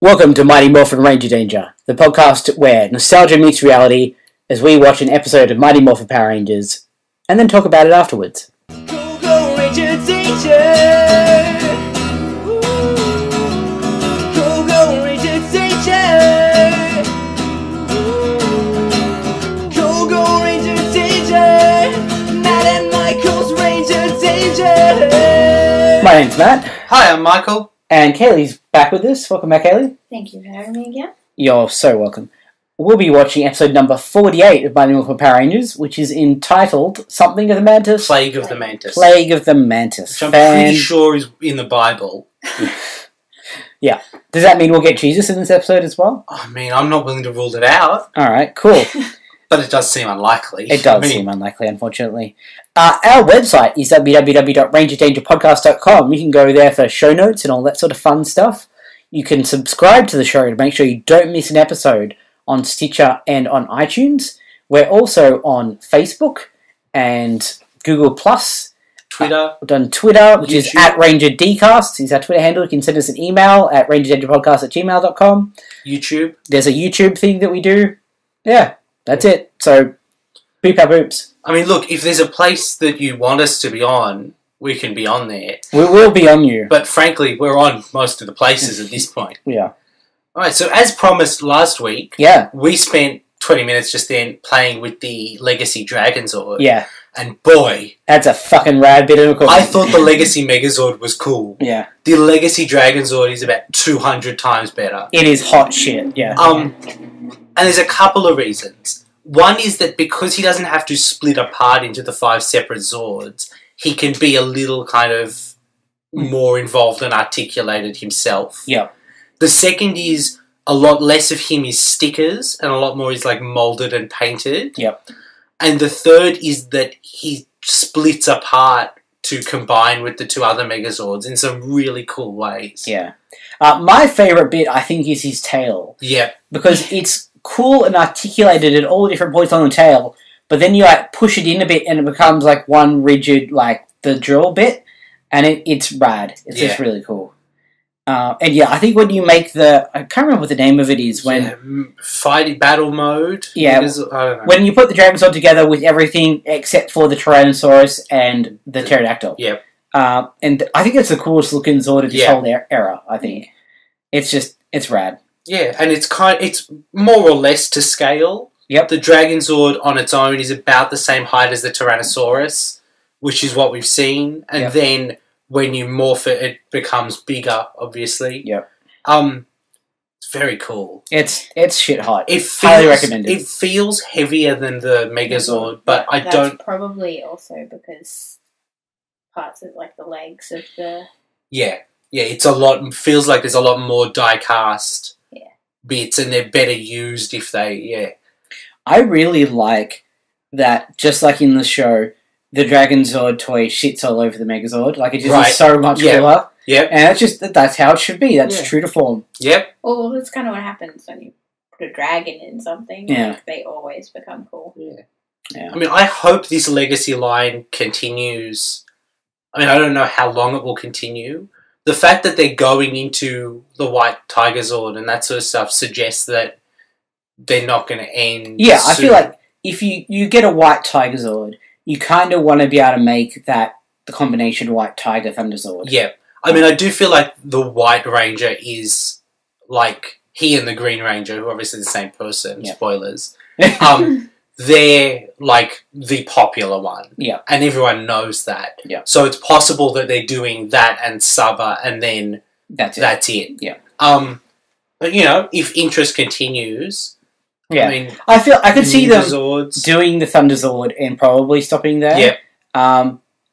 Welcome to Mighty Morphin Ranger Danger, the podcast where nostalgia meets reality as we watch an episode of Mighty Morphin Power Rangers and then talk about it afterwards. Go Ranger Danger! Go Ranger Danger! Go Ranger Danger! Matt and Michael's Ranger Danger! My name's Matt. Hi, I'm Michael. And Kaley's back with us. Welcome back, Kaley. Thank you for having me again. You're so welcome. We'll be watching episode number 48 of Mighty Morphin Power Rangers, which is entitled Something of the Mantis? Plague of the Mantis. Plague of the Mantis. Which I'm pretty sure is in the Bible. Yeah. Does that mean we'll get Jesus in this episode as well? I mean, I'm not willing to rule it out. Alright, cool. But it does seem unlikely. It does seem unlikely, unfortunately. Our website is www.rangerdangerpodcast.com. You can go there for show notes and all that sort of fun stuff. You can subscribe to the show to make sure you don't miss an episode on Stitcher and on iTunes. We're also on Facebook and Google+. Twitter. We've done Twitter, which is YouTube. @RangerDcast. Is our Twitter handle. You can send us an email at rangerdangerpodcast@gmail.com. YouTube. There's a YouTube thing that we do. Yeah, that's it. So, boop our boops. I mean, look, if there's a place that you want us to be on, we can be on there. We will be on you. But frankly, we're on most of the places at this point. Yeah. Alright, so as promised last week, Yeah. we spent 20 minutes just then playing with the Legacy Dragonzord. Yeah. And boy, That's a fucking rad bit of equipment. I thought the Legacy Megazord was cool. Yeah. The Legacy Dragonzord is about 200 times better. It is hot shit, yeah. And there's a couple of reasons. One is that because he doesn't have to split apart into the 5 separate Zords, he can be a little kind of more involved and articulated himself. Yeah. The second is a lot less of him is stickers and a lot more is like molded and painted. Yep. And the third is that he splits apart to combine with the 2 other Megazords in some really cool ways. Yeah. My favourite bit, I think, is his tail. Yep. Because it's cool and articulated at all different points on the tail, but then you, like, push it in a bit and it becomes, like, one rigid, like, the drill bit, and it's rad. It's just really cool. And, yeah, I think when you make the... I can't remember what the name of it is. Fighting battle mode? Yeah. I don't know. When you put the Dragonzord together with everything except for the Tyrannosaurus and the Pterodactyl. Yep. And I think it's the coolest looking Zord of this whole era, I think. It's rad. Yeah, and it's more or less to scale. Yep. The Dragonzord on its own is about the same height as the Tyrannosaurus, which is what we've seen. And then when you morph it, it becomes bigger, obviously. Yep. It's very cool. It's shit hot. Highly recommended. It feels heavier than the Megazord, but That's probably also because parts of like the legs of the... Yeah, it's a lot... Feels like there's a lot more die-cast bits, and they're better used if they... I really like that, just like in the show, the Dragonzord toy shits all over the Megazord. Like, it just is so much cooler. Yep. And that's how it should be. That's true to form. Yep. Well, that's kind of what happens when you put a dragon in something. Yeah. Like, they always become cool. Yeah. Yeah. I mean, I hope this Legacy line continues. I mean, I don't know how long it will continue. The fact that they're going into the White Tiger Zord and that sort of stuff suggests that they're not going to end Yeah, I soon. feel like if you get a White Tiger Zord, you kind of want to be able to make that the combination White Tiger Thunder Zord. Yeah. I mean, I do feel like the White Ranger is like he and the Green Ranger, who are obviously the same person, spoilers, they're like the popular one. Yeah. And everyone knows that. Yeah. So it's possible that they're doing that and Saba and then That's it. Yeah. But you know, if interest continues, Yeah. I mean, I could see them Zords. doing the Thunder Zord and probably stopping there. Yeah.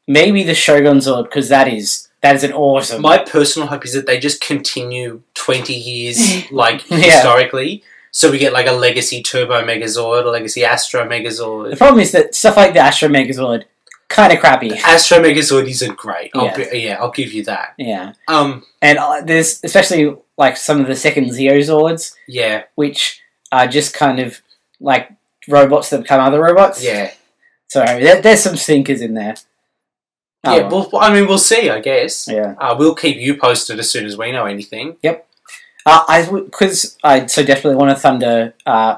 Maybe the Shogun Zord, because that is an awesome... My personal hope is that they just continue 20 years, like, historically. So we get, like, a Legacy Turbo Megazord, a Legacy Astro Megazord. The problem is that stuff like the Astro Megazord, kind of crappy. Astro Megazord isn't great. Yeah. I'll give you that. Yeah. And there's, especially, like, some of the second Zeo Zords, which are just kind of, like, robots that become other robots. Yeah. So, there's some stinkers in there. Well, I mean, we'll see, I guess. Yeah. We'll keep you posted as soon as we know anything. Yep. Because I so definitely want a Thunder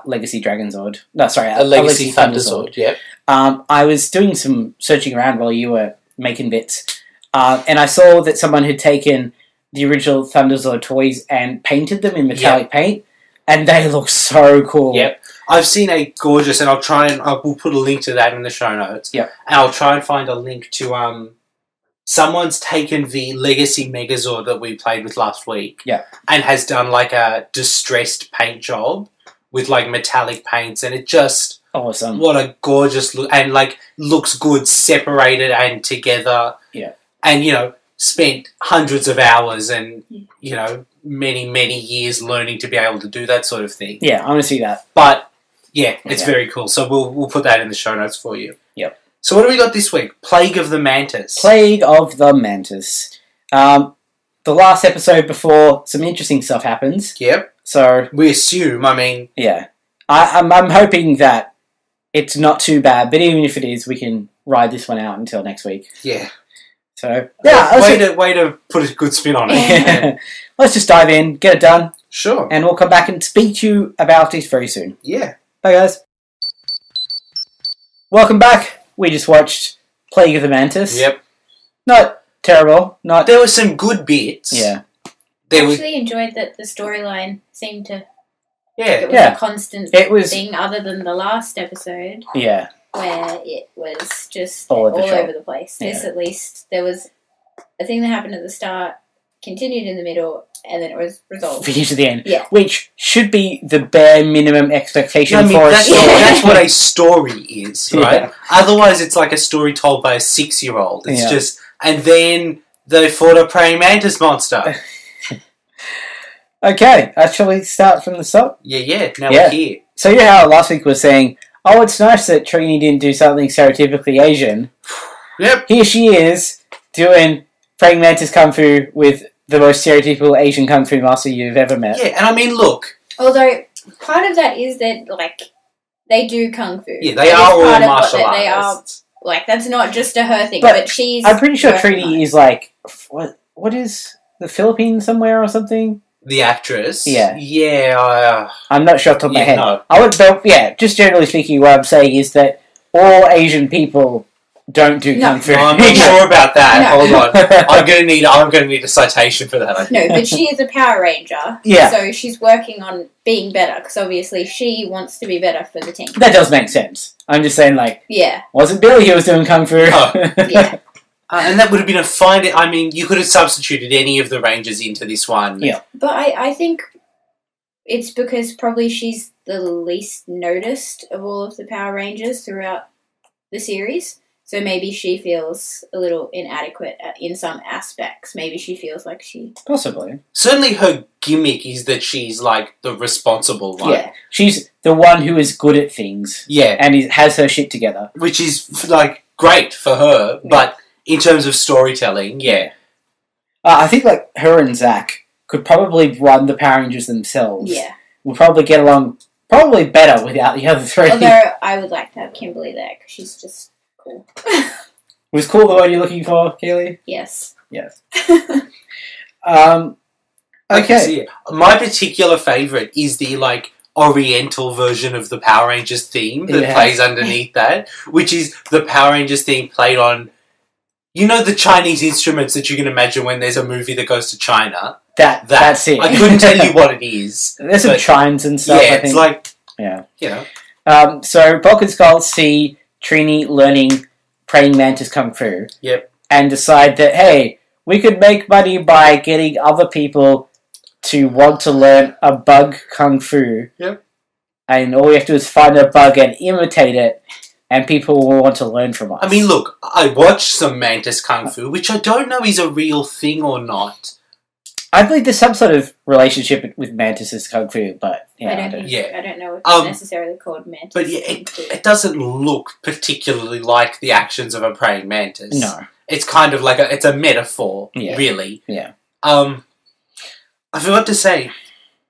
Legacy Dragonzord. No, sorry, A Legacy Thunderzord, yep. I was doing some searching around while you were making bits, and I saw that someone had taken the original Thunderzord toys and painted them in metallic paint, and they look so cool. Yep. I've seen a gorgeous, and we'll put a link to that in the show notes. Yep. And I'll try and find a link to someone's taken the Legacy Megazord that we played with last week. Yeah. And has done like a distressed paint job with like metallic paints, and it just Awesome. what a gorgeous look, and like looks good separated and together. Yeah. And spent hundreds of hours and many years learning to be able to do that sort of thing. Yeah, I want to see that. But yeah, it's very cool. So we'll put that in the show notes for you. Yep. So what do we got this week? Plague of the Mantis. Plague of the Mantis. The last episode before some interesting stuff happens. Yep. So We assume, yeah, I'm hoping that it's not too bad. But even if it is, we can ride this one out until next week. yeah. So yeah, Way to put a good spin on it. let's just dive in, get it done, Sure. and we'll come back and speak to you about this very soon. Yeah. Bye, guys. Welcome back. We just watched Plague of the Mantis. Yep. Not terrible. Not There were some good bits. yeah. I There was actually enjoyed that the storyline seemed to. yeah. It was Yeah. a constant It was thing, other than the last episode yeah. where it was just All all over the shop. over the place. Yeah. This, at least, there was a thing that happened at the start, continued in the middle, and then it was resolved. Finish to the end. Yeah. Which should be the bare minimum expectation for a that's, story. that's what a story is, right? Yeah. Otherwise, it's like a story told by a 6-year-old. It's Yeah. just, and then they fought a praying mantis monster. Okay, actually start from the top. Yeah. Now Yeah. we're here. So you know how last week was saying, oh, it's nice that Trini didn't do something stereotypically Asian. Yep. Here she is, doing praying mantis kung fu with the most stereotypical Asian kung fu master you've ever met. Yeah, and I mean, look. Although, part of that is that, like, they do kung fu. Yeah, they That are is all part of martial what they are. artists. Like, that's not just a her thing, But but she's. I'm pretty sure working on Trini it. is like, what is the Philippines somewhere or something? The actress. Yeah. Yeah. I'm not sure off the top of my Yeah, head. no. I would, but yeah, just generally speaking, what I'm saying is that all Asian people don't do No. kung fu. No, I'm not sure about that. No. Hold on. I'm gonna need a citation for that. I No, think. but she is a Power Ranger. Yeah. So she's working on being better, because obviously she wants to be better for the team. That does make sense. I'm just saying, like, Yeah. wasn't Billy who was doing kung fu? No. Yeah. And that would have been a fine. I mean, you could have substituted any of the Rangers into this one. Yeah. But I think it's because probably she's the least noticed of all of the Power Rangers throughout the series. So maybe she feels a little inadequate in some aspects. Maybe she feels like she... Possibly. Certainly, her gimmick is that she's like the responsible one. Yeah. She's the one who is good at things Yeah. and has her shit together. Which is like great for her, but in terms of storytelling, yeah. I think, like, her and Zach could probably run the Power Rangers themselves. Yeah. We'll probably get along probably better without the other three. Although I would like to have Kimberly there, because she's just cool. Was cool the word you're looking for, Kaley? Yes. Yes. I can Okay. see it. My particular favourite is the like Oriental version of the Power Rangers theme that Yeah. plays underneath that, which is the Power Rangers theme played on, you know, the Chinese instruments that you can imagine when there's a movie that goes to China. That's it. I couldn't tell you what it is. There's some but chimes and stuff, yeah, I it's think. like, Yeah. you know. So Bulk and Skull see Trini learning praying mantis kung fu. Yep. And decide that, hey, we could make money by getting other people to want to learn a bug kung fu. Yep. And all we have to do is find a bug and imitate it, and people will want to learn from us. I mean, look, I watched some Mantis Kung Fu, which I don't know is a real thing or not. I believe there's some sort of relationship with mantises kung fu, but yeah, I don't know if it's necessarily called Mantis. But yeah, it doesn't look particularly like the actions of a praying mantis. No. It's kind of like it's a metaphor, Yeah. really. Yeah. I forgot to say,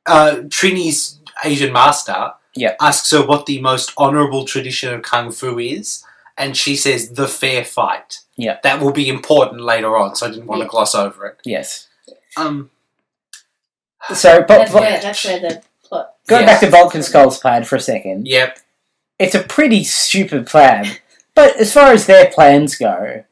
Trini's Asian master asks her what the most honourable tradition of Kung Fu is, and she says the fair fight. Yeah. That will be important later on, so I didn't want to gloss over it. Yes. So, but That's where the plot... going back to Bulk and Skull's plan for a second. Yep. It's a pretty stupid plan. But as far as their plans go,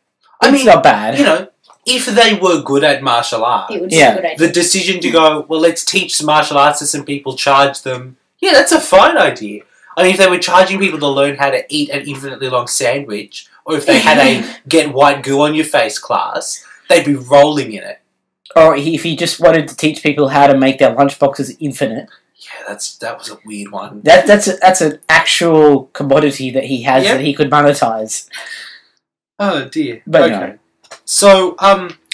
it's not bad. You know, if they were good at martial arts, It would be a good idea. the decision to go, well, let's teach martial arts to some people, charge them, yeah, that's a fine idea. I mean, if they were charging people to learn how to eat an infinitely long sandwich, or if they had a get white goo on your face class, they'd be rolling in it. Or if he just wanted to teach people how to make their lunchboxes infinite. Yeah, that was a weird one. That's an actual commodity that he has that he could monetize. Oh dear. But okay. no. So,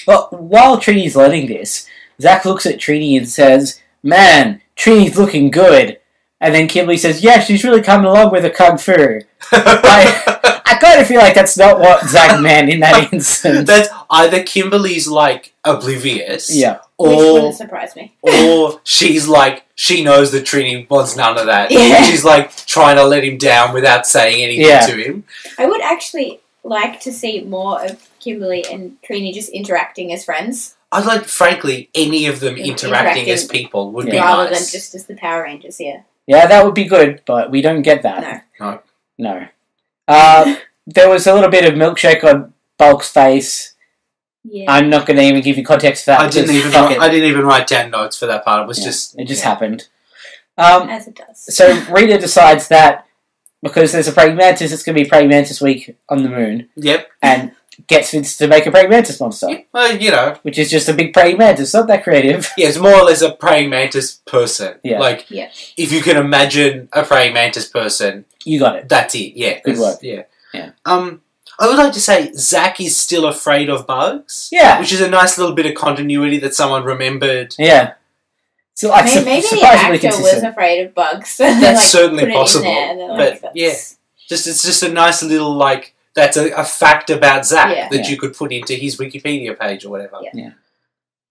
Well, while Trini's learning this, Zack looks at Trini and says, "Man, Trini's looking good." And then Kimberly says, "Yeah, she's really coming along with her kung fu." I kind of feel like that's not what Zack meant in that instance. That's either Kimberly's like oblivious, Yeah. Which or wouldn't surprise me. or she's like she knows that Trini wants none of that. Yeah. She's like trying to let him down without saying anything to him. I would actually like to see more of Kimberly and Trini just interacting as friends. I'd like, frankly, any of them interacting as people would be rather nice. than just as the Power Rangers here. Yeah, that would be good, but we don't get that. No. There was a little bit of milkshake on Bulk's face. Yeah. I'm not going to even give you context for that. I didn't even write down notes for that part. It was It just happened. As it does. So Rita decides that because there's a praying mantis, it's going to be praying mantis week on the moon. Yep. And gets Vince to make a praying mantis monster. Yeah, well, you know. Which is just a big praying mantis. Not that creative. Yeah, it's more or less a praying mantis person. Yeah. Like, if you can imagine a praying mantis person, you got it. That's it. Yeah. Good work. Yeah. Yeah. I would like to say Zack is still afraid of bugs. Yeah. Which is a nice little bit of continuity that someone remembered. Yeah. So, like, maybe the surprisingly actor consistent. was afraid of bugs. That's like, certainly put it possible. in there and they're But like, yeah, it's just a nice little like that's a fact about Zack that Yeah. you could put into his Wikipedia page or whatever. Yeah.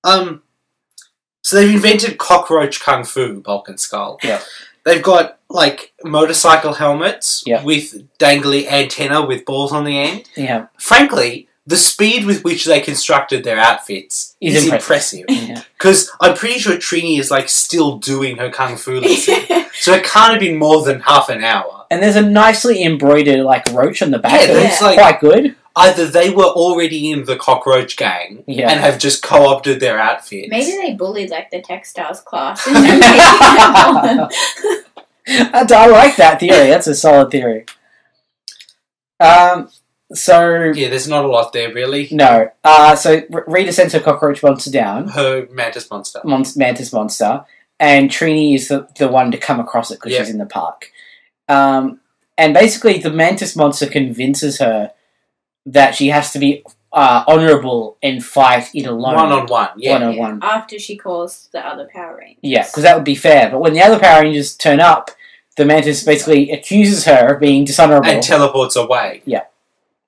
So they've invented cockroach kung fu, Bulk and Skull. Yeah. They've got like motorcycle helmets Yeah. with dangly antenna with balls on the end. Yeah. Frankly, the speed with which they constructed their outfits is impressive. Yeah. Because I'm pretty sure Trini is like still doing her kung fu lesson. So it can't have been more than half an hour. And there's a nicely embroidered like roach on the back. Yeah, That's like quite good. Either they were already in the cockroach gang and have just co-opted their outfits. Maybe they bullied like the textiles class. I like that theory. That's a solid theory. So yeah, there's not a lot there really. No. So Rita sends her cockroach monster down. Her mantis monster. Mantis monster, and Trini is the one to come across it because she's in the park. And basically, the mantis monster convinces her that she has to be honourable and fight it alone. One-on-one, yeah. One-on-one. After she calls the other Power Rangers. Yeah, because that would be fair. But when the other Power Rangers turn up, the mantis basically accuses her of being dishonourable. And teleports away. Yeah,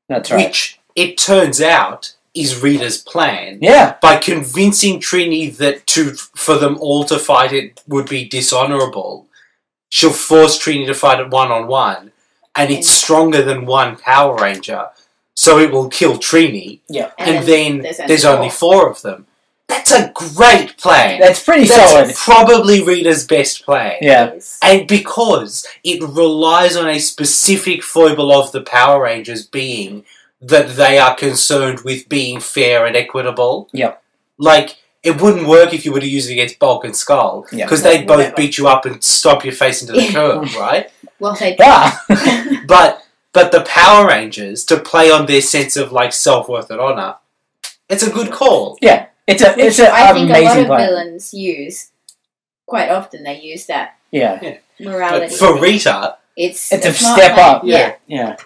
that's right. Which, it turns out, is Rita's plan. Yeah. By convincing Trini that for them all to fight it would be dishonourable, she'll force Trini to fight it one-on-one, and it's stronger than one Power Ranger, so it will kill Trini. Yeah. And then there's only four of them. That's a great plan. That's pretty solid. That's probably Rita's best plan. Yeah. And because it relies on a specific foible of the Power Rangers being that they are concerned with being fair and equitable. Yep. Like, it wouldn't work if you were to use it against Bulk and Skull. Because they'd both beat you up and stomp your face into the curb, right? Well, they But the Power Rangers, to play on their sense of, like, self-worth and honour, it's a good call. Yeah. It's an amazing I think a lot of plan. villains use, quite often they use that Yeah. morality. But for Rita, it's a smart step plan. up. Yeah.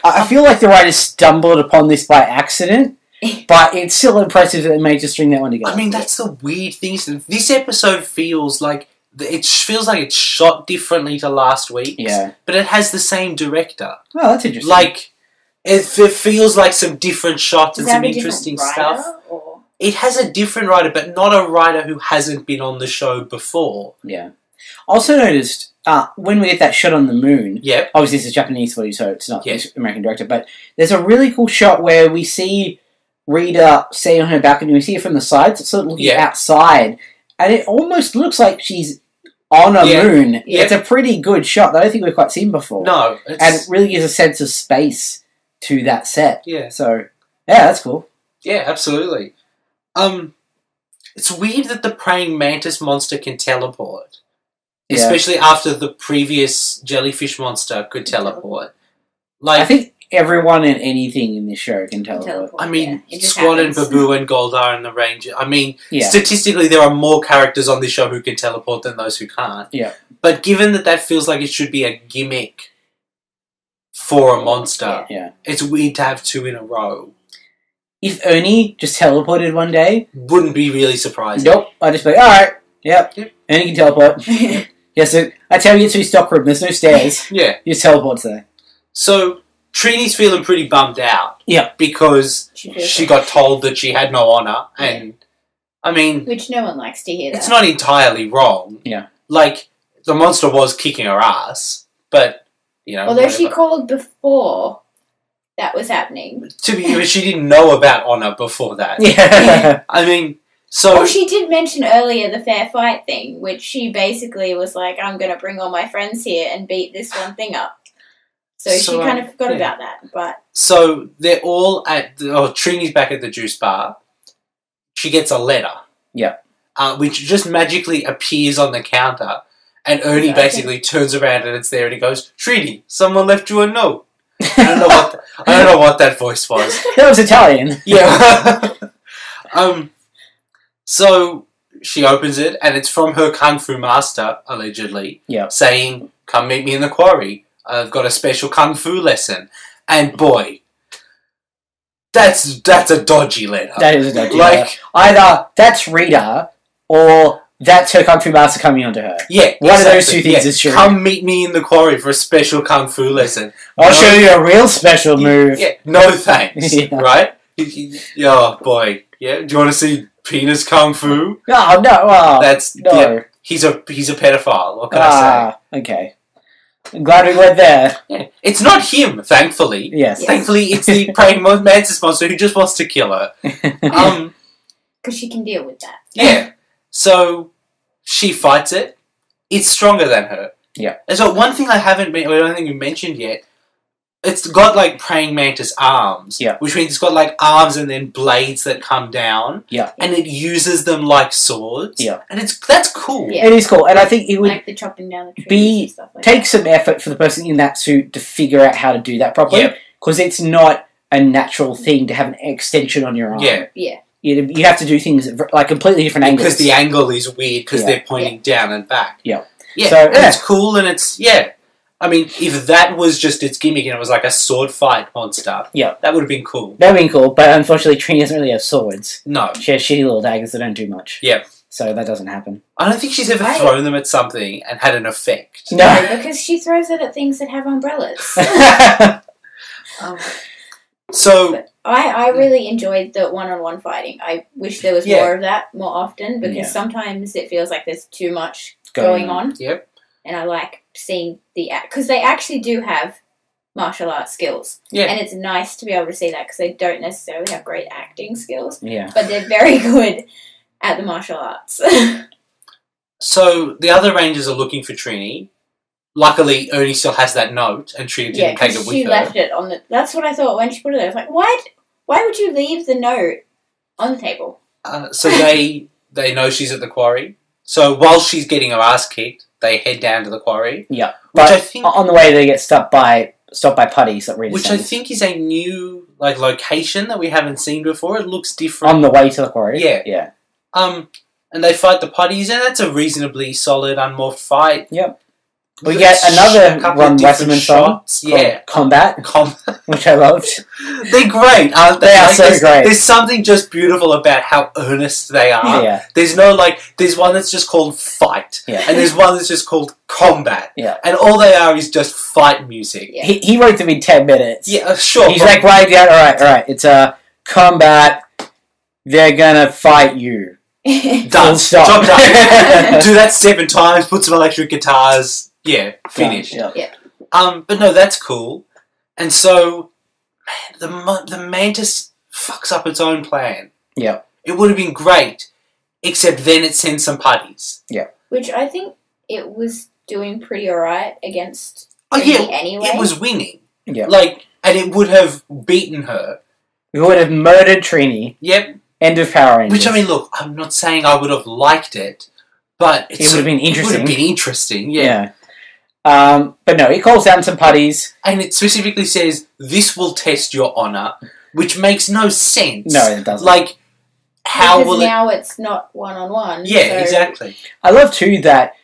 I feel like the writers stumbled upon this by accident, but it's still impressive that they made just string that one together. I mean, that's the weird thing. This episode feels like it's shot differently to last week's. Yeah. But it has the same director. Oh, that's interesting. Like, it feels like some different shots Does and that some have a interesting different stuff. writer, or? It has a different writer, but not a writer who hasn't been on the show before. Yeah. Also noticed, when we get that shot on the moon, Yep. obviously this is Japanese footage, so it's not Yeah. this American director, but there's a really cool shot where we see Rita sitting on her balcony, we see her from the side, so it's sort of looking outside, and it almost looks like she's on a moon. Yeah. It's a pretty good shot that I don't think we've quite seen before. No. And it really gives a sense of space to that set. Yeah. So, yeah, that's cool. Yeah, absolutely. It's weird that the praying mantis monster can teleport. Yeah. Especially after the previous jellyfish monster could teleport. Like, I think everyone and anything in this show can teleport. I mean, it just Squad and happens. Babu and Goldar and the Ranger. I mean, Yeah. statistically, there are more characters on this show who can teleport than those who can't. Yeah. But given that that feels like it should be a gimmick for a monster, Yeah. it's weird to have two in a row. If Ernie just teleported one day, Wouldn't be really surprising. nope, I'd just be like, alright, yep, Yep. Ernie can teleport. Yeah, so that's how you get to his stockroom. There's no stairs. Yeah. You just teleport there. So, Trini's feeling pretty bummed out. Yeah. Because feels she like- got told that she had no honour. And, I mean, Which no one likes to hear that. it's not entirely wrong. Yeah. Like, the monster was kicking her ass. But, you know. Although she whatever. called before that was happening. To be honest, she didn't know about honour before that. Yeah. I mean, so... Well, she did mention earlier the fair fight thing, which she basically was like, I'm going to bring all my friends here and beat this one thing up. So she So, kind of forgot yeah. about that. But So, they're all at... Trini's back at the juice bar. She gets a letter. Yeah. Which just magically appears on the counter. And Ernie Okay. basically turns around and it's there and he goes, Trini, someone left you a note. I don't know what that voice was. That was Italian. Yeah. So she opens it and it's from her kung fu master, allegedly, Yeah. saying, come meet me in the quarry. I've got a special kung fu lesson. And boy, that's a dodgy letter. That is a dodgy Like- letter. Either that's Rita, or that's her Kung Fu Master coming onto her. Yeah, One of those exactly. two things is true. Come meet me in the quarry for a special kung fu lesson. I'll No. show you a real special move. Yeah, no thanks. Yeah. Right? Oh boy. Yeah. Do you want to see penis kung fu? Oh, no. Oh, That's no. yeah, he's a pedophile. What can I Okay. I'm glad we went there. say? Yeah. It's not him, thankfully. Yes. Yeah. Thankfully, it's the praying mantis monster who just wants to kill her. because she can deal with that. Yeah. So she fights it. It's stronger than her. Yeah. And so one thing I don't think we mentioned yet. It's got like praying mantis arms. Yeah. Which means it's got like arms and then blades that come down. Yeah. And it uses them like swords. Yeah. And that's cool. Yeah. It is cool, and I think it would Like the chopping down the trees be- and stuff like take that. some effort for the person in that suit to figure out how to do that properly, Yep. because it's not a natural thing to have an extension on your arm. Yeah. Yeah. You have to do things like completely different angles. Because the angle is weird because Yeah. they're pointing down and back. Yeah. Yeah. So, and yeah. it's cool and it's I mean, if that was just its gimmick and it was like a sword fight monster, Yeah. that would have been cool. That would be cool, but unfortunately Trini doesn't really have swords. No. She has shitty little daggers that don't do much. Yep. So that doesn't happen. I don't think she's ever Right. thrown them at something and had an effect. No. No, because she throws it at things that have umbrellas. So, But I really enjoyed the one-on-one fighting. I wish there was Yeah. more of that more often because Yeah. sometimes it feels like there's too much going on. yep. And I like seeing the because they actually do have martial arts skills. Yeah. And it's nice to be able to see that because they don't necessarily have great acting skills, Yeah. but they're very good at the martial arts. So, the other rangers are looking for Trini. Luckily, Ernie still has that note and Trini Yeah, didn't take it because with she her. left it on the. That's what I thought when she put it there. I was like, why would you leave the note on the table? So they know she's at the quarry. So while she's getting her ass kicked, they head down to the quarry. Yeah. Which But I think on the way they get stopped by putties that Rita Which I sends. think is a new location that we haven't seen before. It looks different. On the way to the quarry. Yeah. Yeah. And they fight the putties, and that's a reasonably solid unmorphed fight. Yep. We With get a another couple Ron of different Westerman song shots. called Yeah. Combat, which I loved. They're great, aren't they? They are so there's, great. There's something just beautiful about how earnest they are. Yeah. There's there's one that's just called Fight, Yeah. and there's one that's just called Combat. Yeah. And all they are is just fight music. Yeah. He wrote them in 10 minutes. Yeah, sure. He's like, right down, alright, it's a combat, they're gonna fight you. done. Full stop. Job done. Do that 7 times, put some electric guitars. Yeah, finished. Yeah. But no, that's cool. And so, man, the Mantis fucks up its own plan. Yeah. It would have been great except then it sends some putties. Which I think it was doing pretty alright against Oh yeah, Trini anyway. it was winning. Yeah. Like, and it would have beaten her. We would have murdered Trini. Yep. End of Power Rangers. Which, I mean, look, I'm not saying I would have liked it, but it would have been interesting. It would have been interesting, yeah. But no, it calls down some putties. And it specifically says, this will test your honour, which makes no sense. No, it doesn't. Like, how because will it... now it's not one-on-one. Yeah, so exactly. I love, too, that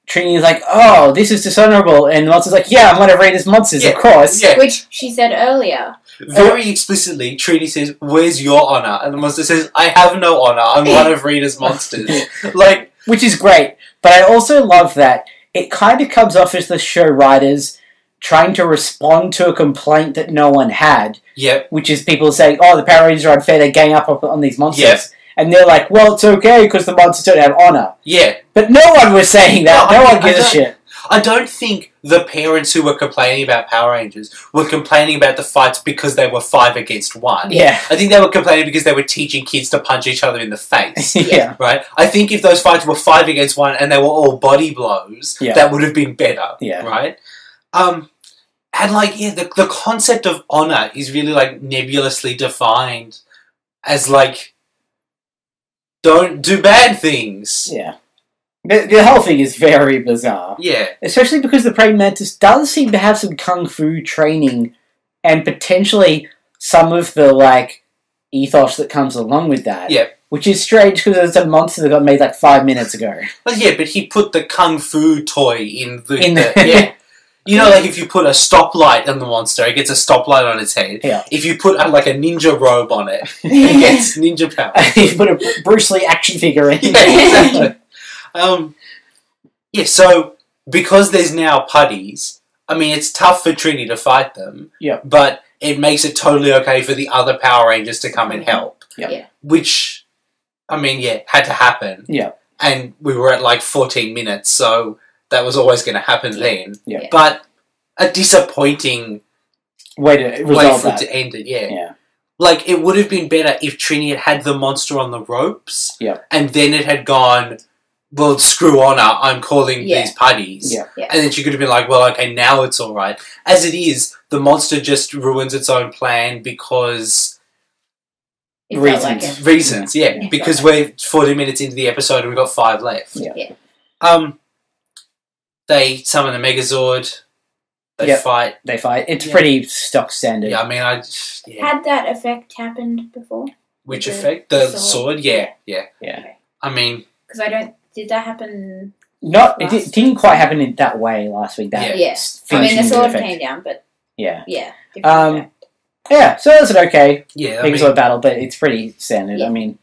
Trini is like, oh, this is dishonourable. And the monster's like, yeah, I'm one of Rita's monsters, of course. Yeah. Which she said earlier. Very explicitly, Trini says, where's your honour? And the monster says, I have no honour. I'm one of Rita's monsters. Like... Which is great. But I also love that it kind of comes off as the show writers trying to respond to a complaint that no one had. Yep. Which is people saying, oh, the Power Rangers are unfair, they gang up on these monsters. Yep. And they're like, well, it's okay because the monsters don't have honour. Yeah. But no one was saying that. No one gives a shit. I don't think the parents who were complaining about Power Rangers were complaining about the fights because they were 5 against 1. Yeah. I think they were complaining because they were teaching kids to punch each other in the face. Yeah. Right? I think if those fights were 5 against 1 and they were all body blows, that would have been better. Yeah. Right? And like, yeah, the concept of honour is really like nebulously defined as like, don't do bad things. Yeah. The whole thing is very bizarre. Yeah. Especially because the praying mantis does seem to have some kung fu training and potentially some of the, like, ethos that comes along with that. Yeah. Which is strange because it's a monster that got made like 5 minutes ago. Well, yeah, but he put the kung fu toy in the yeah. You know, like if you put a stoplight on the monster, it gets a stoplight on its head. Yeah. If you put like a ninja robe on it, it gets ninja power. You put a Bruce Lee action figure in. Yeah, exactly. Yeah, so because there's now putties, I mean, it's tough for Trini to fight them. Yeah. But it makes it totally okay for the other Power Rangers to come and help. Yeah. Which, I mean, yeah, had to happen. Yeah. And we were at like 14 minutes, so that was always going to happen then. Yeah. But a disappointing way to resolve that. to end it, yeah. Yeah. Like, it would have been better if Trini had the monster on the ropes. Yeah. And then it had gone, well, screw honour, I'm calling these putties. Yeah. Yeah. And then she could have been like, well, okay, now it's alright. As it is, the monster just ruins its own plan because... It felt like Reasons. it. Reasons, yeah. Yeah. Because we're 40 minutes into the episode and we've got 5 left. Yeah. They summon the Megazord. They fight. They fight. It's pretty stock standard. Yeah, I mean, Had that effect happened before? Which The effect? The sword? sword? Yeah. Okay. I mean... Because I don't... Did that happen... It didn't quite happen in that way last week. That Yes. I finishing mean, the sword effect. came down, but... Yeah. Yeah. different effect. Yeah, so that's an okay Yeah, I Megazord battle, but it's pretty standard. I mean,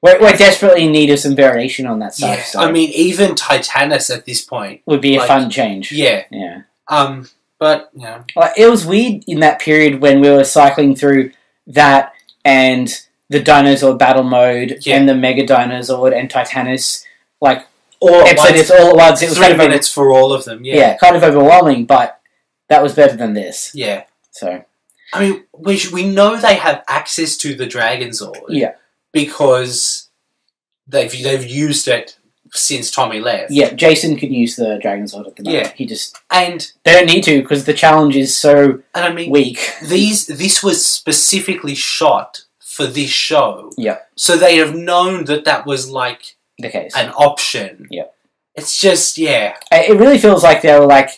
we're desperately in need of some variation on that stuff. yeah, So I mean, even Titanus at this point would be a like, fun change. Yeah. Yeah. But, you know. Like, it was weird in that period when we were cycling through that and the dinosaur battle mode and the Mega Dinosaur and Titanus, like, all at episodes all at once. It was 3 kind of minutes for all of them, yeah, kind of overwhelming, but that was better than this. Yeah. So, I mean, we know they have access to the Dragonzord. Yeah. Because they've used it since Tommy left. yeah, Jason could use the Dragonzord at the moment. Yeah. He just... And They don't need to, because the challenge is so I mean, weak. this was specifically shot for this show. Yeah. So they have known that was like The case. an option. Yeah. It's just, yeah. It really feels like they were, like,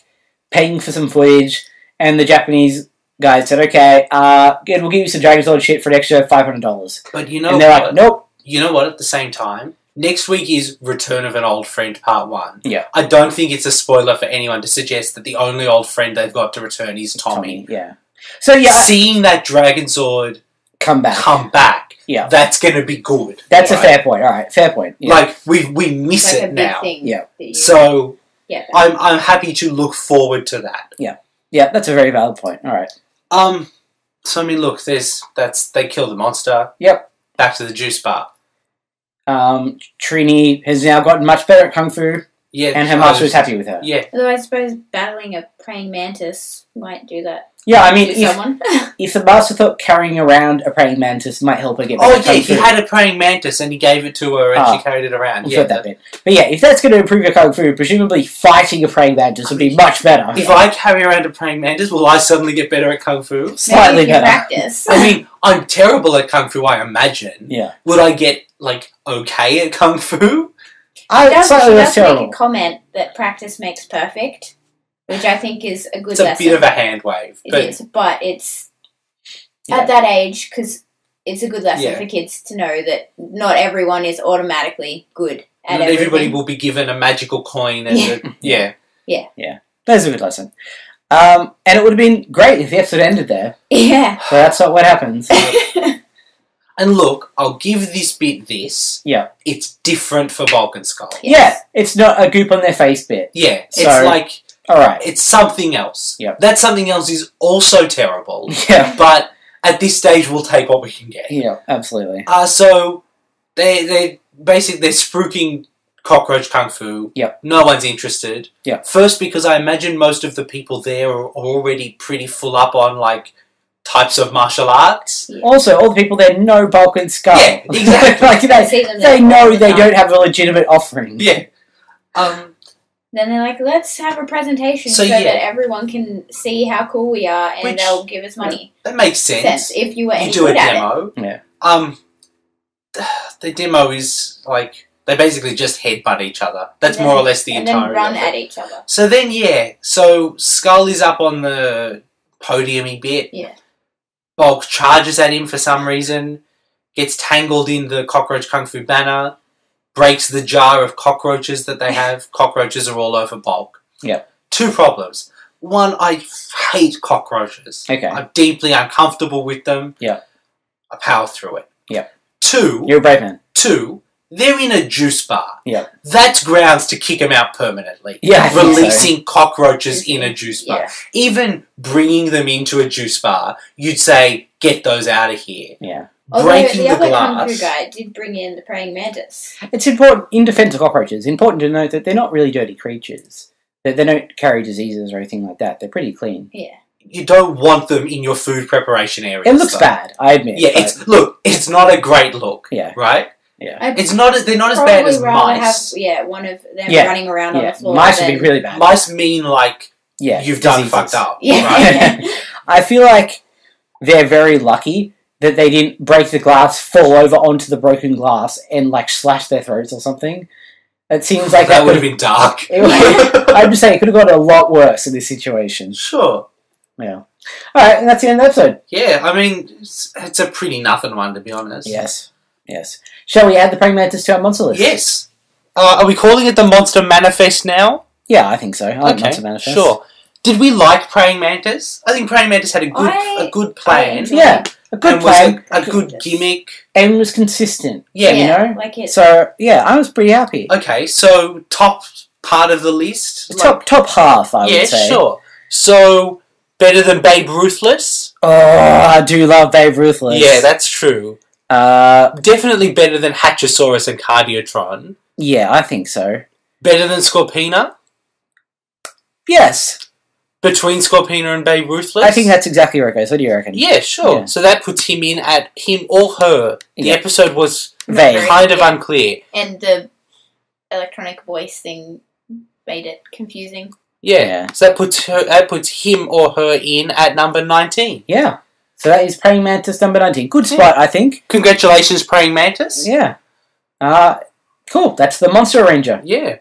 paying for some footage, and the Japanese guys said, okay, good, we'll give you some Dragonzord shit for an extra $500. But you know And they're what? like, nope. You know what, at the same time? Next week is Return of an Old Friend Part 1. Yeah. I don't think it's a spoiler for anyone to suggest that the only old friend they've got to return is Tommy. Yeah. So, yeah, Seeing that Dragonzord come back. Yeah. that's going to be good. That's a right? fair point. All right, fair point. Yeah. Like, we miss Like a it big now. thing. Yeah. that you- So, yeah. I'm happy to look forward to that. Yeah, that's a very valid point. All right. So I mean, look, they kill the monster. Yep. Back to the juice bar. Trini has now gotten much better at Kung Fu, Yeah. and her master is happy with her. Yeah. Although I suppose battling a praying mantis might do that Yeah, I mean, to someone. if the master thought carrying around a praying mantis might help her get Oh better yeah, kung if he fu, had a praying mantis and he gave it to her and Oh. she carried it around. we've Yeah, got that bit. But yeah, if that's going to improve your kung fu, presumably fighting a praying mantis would be much better. if I carry around a praying mantis, will I suddenly get better at kung fu? Slightly Maybe if you better. practice. I mean, I'm terrible at kung fu, I imagine. Yeah. Would I get, like, okay at kung fu? I She does slightly less make terrible. a comment that practice makes perfect, which I think is a good It's a lesson. bit of a hand wave. It But is, but it's Yeah. at that age because it's a good lesson Yeah. for kids to know that not everyone is automatically good at not everybody everything. will be given a magical coin. And Yeah. yeah. That's a good lesson. And it would have been great if the episode ended there, Yeah. but that's not what happens. And look, I'll give this bit this. Yeah. It's different for Bulk and Skull. Yeah, it's not a goop on their face bit. Yeah. It's So- like, Alright. it's something else. Yeah. That something else is also terrible. Yeah. But at this stage, we'll take what we can get. Yeah, absolutely. So they're spruiking cockroach kung fu. Yep. No one's interested. Yep. First, because I imagine most of the people there are already pretty full up on like types of martial arts. Also, all the people there know Bulk and Skull. Yeah, exactly. Like, I see them there they all know the they time. don't have a legitimate offering. Yeah. Then they're like, let's have a presentation So, so, yeah. that everyone can see how cool we are and Which- they'll give us money. That makes sense. If you were You any do a good at it. demo. Yeah. The demo is like they basically just headbutt each other. That's And more or then- less the and entire. then run at each other. So then, yeah. So Skull is up on the podium-y bit. Yeah. Bulk charges at him for some reason, gets tangled in the cockroach kung fu banner, breaks the jar of cockroaches that they have. Cockroaches are all over Bulk. Yeah. 2 problems. One, I hate cockroaches. Okay. I'm deeply uncomfortable with them. Yeah. I power through it. Yeah. 2, You're a brave man. they're in a juice bar. Yeah. That's grounds to kick them out permanently. Yeah, I think so. Releasing cockroaches in a juice bar. Yeah. Even bringing them into a juice bar, you'd say, get those out of here. Yeah. Although Breaking the the other Kung Fu glass. guy did bring in the praying mantis. It's important, in defense of cockroaches, important to note that they're not really dirty creatures. They don't carry diseases or anything like that. They're pretty clean. Yeah. You don't want them in your food preparation area. It looks bad, I admit. Yeah, but- it's not a great look. Yeah. Right? I'd They're not as bad probably as rather mice. have one of them Yeah. running around on Yeah, the floor. mice would than- be really bad. Mice mean like Yeah, you've done diseases. fucked up. Yeah. Right? I feel like they're very lucky that they didn't break the glass, fall over onto the broken glass, and like slash their throats or something. It seems like that would have could've- been dark. I'm just saying it could have gone a lot worse in this situation. Sure. Yeah. Alright, and that's the end of the episode. Yeah, I mean, it's a pretty nothing one, to be honest. Yes. Yes. Shall we add the praying mantis to our monster list? Yes. Are we calling it the Monster Manifest now? Yeah, I think so. I like Monster Manifest. Sure. Did we like Praying Mantis? I think Praying Mantis had a good plan. enjoyed Yeah. A good and plan. was a good gimmick. And was consistent. Yeah. You know? like it. So, yeah, I was pretty happy. Okay, so top part of the list? Top half, I yeah, would say. sure. So, better than Babe Ruthless? Oh, I do love Babe Ruthless. Yeah, that's true. Definitely better than Hatchosaurus and Cardiotron. Yeah, I think so. Better than Scorpina? Yes. Between Scorpina and Babe Ruthless? I think that's exactly right, guys. What do you reckon? Yeah, sure. Yeah. So that puts him in at him or her. The Yeah. episode was Vague. kind of Yeah. unclear. And the electronic voice thing made it confusing. Yeah. Yeah. So that puts him or her in at number 19. Yeah. So that is Praying Mantis number 19. Good spot, I think. Congratulations, Praying Mantis. Yeah. Cool. That's the Monster Ranger. Yeah.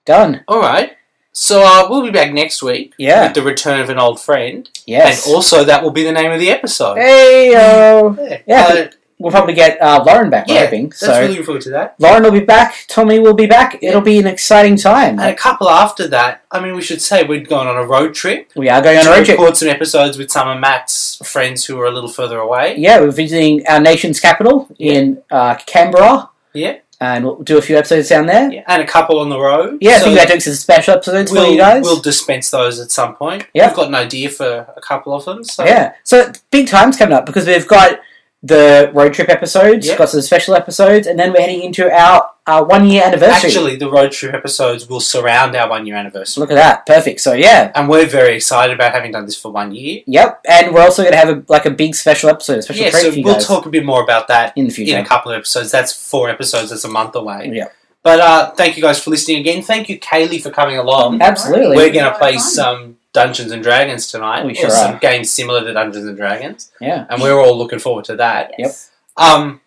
Done. All right. So we'll be back next week Yeah. with the return of an old friend. Yes. And also that will be the name of the episode. Hey-o. Yeah. Yeah. We'll probably get Lauren back, we're yeah. hoping. That's So really looking forward to that. Lauren will be back. Tommy will be back. Yeah. It'll be an exciting time. And a couple after that, I mean, we should say we're going on a road trip. We are going on a to road trip. record some episodes with some of Matt's friends who are a little further away. Yeah, we're visiting our nation's capital in Canberra. Yeah. And we'll do a few episodes down there. Yeah. And a couple on the road. Yeah, I So think we're doing some special episodes for you guys. We'll dispense those at some point. Yeah. We've got an idea for a couple of them. So. Yeah. So big times coming up because we've got the road trip episodes, Yep. got some special episodes, and then we're heading into our 1 year anniversary. Actually, the road trip episodes will surround our 1 year anniversary. Look at that. Perfect. So, yeah. And we're very excited about having done this for 1 year. Yep. And we're also going to have a big special episode, a special Yeah, treat so for you we'll guys talk a bit more about that in the future. in a couple of episodes. That's 4 episodes. That's a month away. Yeah. But thank you guys for listening again. Thank you, Kaley, for coming along. Absolutely. We're going to play some Dungeons and Dragons tonight. We sure or some are. games similar to Dungeons and Dragons. Yeah. And we're all looking forward to that. Yes. Can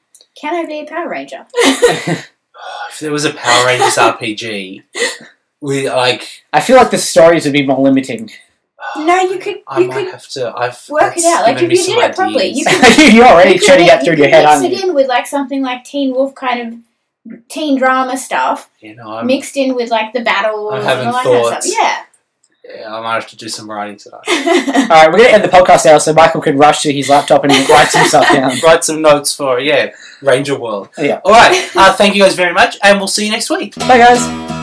I be a Power Ranger? if there was a Power Rangers RPG, we like. I feel like the stories would be more limiting. No, you could. I You might could have to. I've work it out. Like if you did it properly, you could. You're already you could churning mix- up through you your could head, mix aren't it you? in with like something like Teen Wolf kind of teen drama stuff, mixed in with like the battles I'm and having all that kind of thoughts. stuff. Yeah. Yeah, I might have to do some writing tonight. Alright, we're going to end the podcast now so Michael can rush to his laptop and write some stuff down. Write some notes for Ranger World. Yeah. All right. Thank you guys very much, and we'll see you next week. Bye, guys.